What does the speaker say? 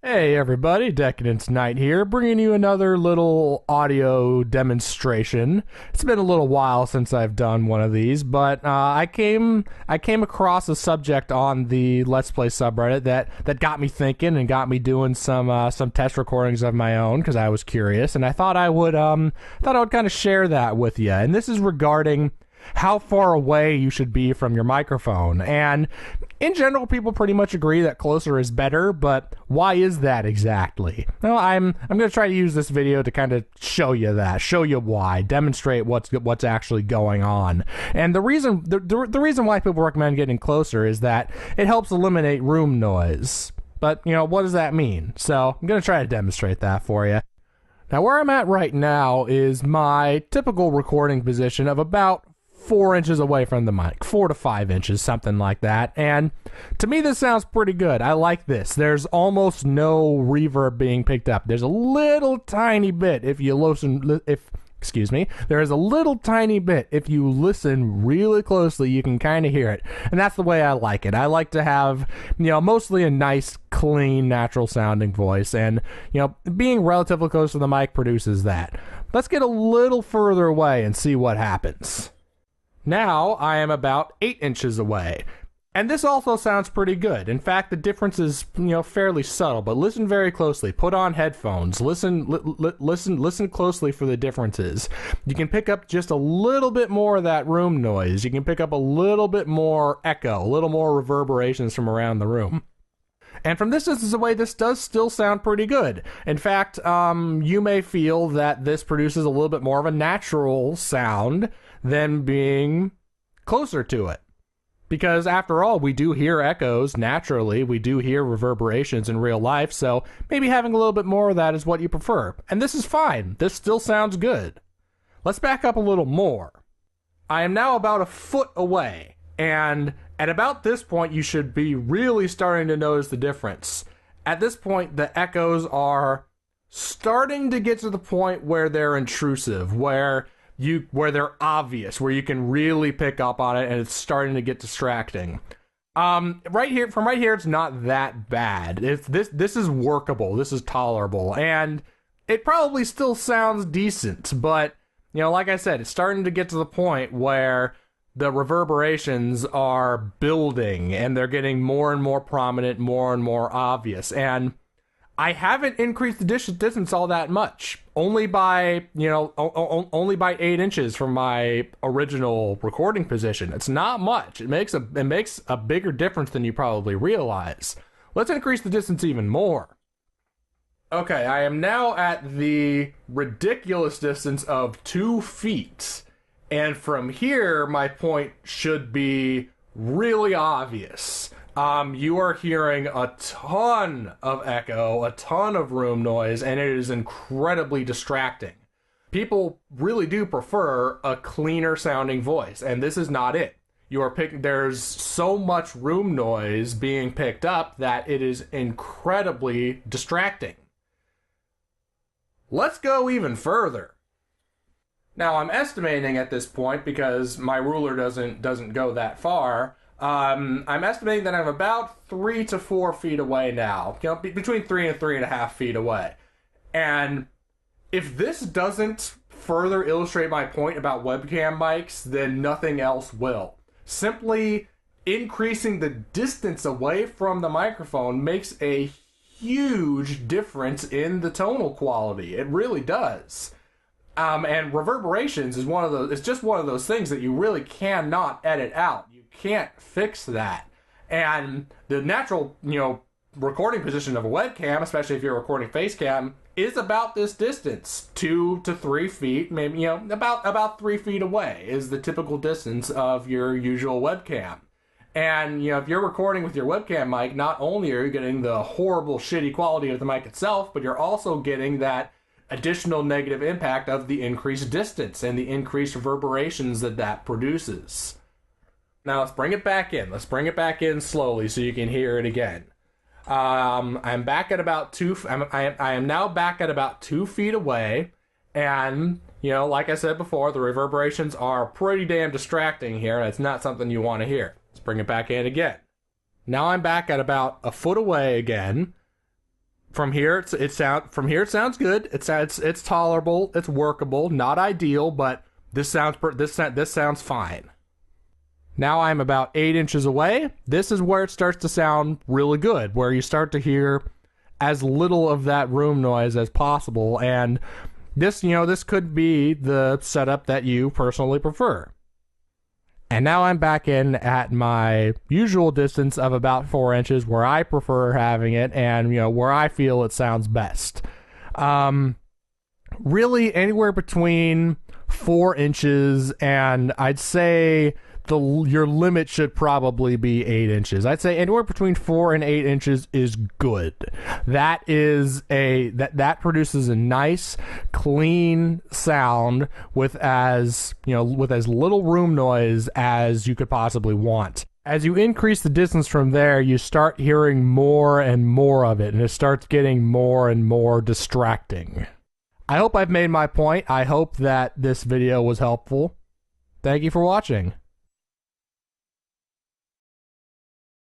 Hey everybody, Decadence Knight here, bringing you another little audio demonstration. It's been a little while since I've done one of these, but I came across a subject on the Let's Play subreddit that got me thinking and got me doing some test recordings of my own because I was curious, and I thought I would kind of share that with you. And this is regarding how far away you should be from your microphone. And in general, people pretty much agree that closer is better, but why is that exactly? Well, I'm going to try to use this video to kind of show you why, demonstrate what's actually going on. And the reason why people recommend getting closer is that it helps eliminate room noise. But, what does that mean? So, I'm going to try to demonstrate that for you. Now, where I'm at right now is my typical recording position of about 4 inches away from the mic, 4 to 5 inches, something like that. And to me, this sounds pretty good. I like this. There's almost no reverb being picked up. There's a little tiny bit there is a little tiny bit. If you listen really closely, you can kind of hear it. And that's the way I like it. I like to have, mostly a nice, clean, natural sounding voice. And, being relatively close to the mic produces that. Let's get a little further away and see what happens. Now I am about 8 inches away, and this also sounds pretty good. In fact, the difference is, fairly subtle, but listen very closely. Put on headphones. Listen closely for the differences. You can pick up just a little bit more of that room noise. You can pick up a little bit more echo, a little more reverberations from around the room. And from this distance away, this does still sound pretty good. In fact, you may feel that this produces a little bit more of a natural sound than being closer to it. Because after all, we do hear echoes naturally, we do hear reverberations in real life, so maybe having a little bit more of that is what you prefer. And this is fine. This still sounds good. Let's back up a little more. I am now about a foot away, and at about this point, you should be really starting to notice the difference. At this point, the echoes are starting to get to the point where they're intrusive, where they're obvious, where you can really pick up on it, and it's starting to get distracting. From right here, it's not that bad. This is workable. This is tolerable, and it probably still sounds decent. But like I said, it's starting to get to the point where the reverberations are building, and they're getting more and more prominent, more and more obvious. And I haven't increased the distance all that much, only by 8 inches from my original recording position. It's not much. It makes a bigger difference than you probably realize. Let's increase the distance even more. Okay, I am now at the ridiculous distance of 2 feet. And from here, my point should be really obvious. You are hearing a ton of echo, a ton of room noise, and it is incredibly distracting. People really do prefer a cleaner sounding voice, and this is not it. There's so much room noise being picked up that it is incredibly distracting. Let's go even further. Now, I'm estimating at this point, because my ruler doesn't go that far, I'm estimating that I'm about 3 to 4 feet away now. Between 3 and 3.5 feet away. And if this doesn't further illustrate my point about webcam mics, then nothing else will. Simply increasing the distance away from the microphone makes a huge difference in the tonal quality. It really does. And reverberations is it's just one of those things that you really cannot edit out. You can't fix that. And the natural, recording position of a webcam, especially if you're recording face cam, is about this distance, 2 to 3 feet, maybe, about 3 feet away is the typical distance of your usual webcam. And, if you're recording with your webcam mic, not only are you getting the horrible, shitty quality of the mic itself, but you're also getting that additional negative impact of the increased distance and the increased reverberations that produces. Now let's bring it back in. Let's bring it back in slowly so you can hear it again. I'm back at about I am now back at about 2 feet away, and like I said before, the reverberations are pretty damn distracting here, and it's not something you want to hear. Let's bring it back in again. Now I'm back at about a foot away again. From here, it sounds good. It's tolerable. It's workable. Not ideal, but this sounds fine. Now I'm about 8 inches away. This is where it starts to sound really good, where you start to hear as little of that room noise as possible. And this could be the setup that you personally prefer. And now I'm back in at my usual distance of about 4 inches, where I prefer having it, and where I feel it sounds best. Really, anywhere between 4 inches and I'd say your limit should probably be 8 inches. I'd say anywhere between 4 and 8 inches is good. That produces a nice, clean sound with as little room noise as you could possibly want. As you increase the distance from there, you start hearing more and more of it, and it starts getting more and more distracting. I hope I've made my point. I hope that this video was helpful. Thank you for watching.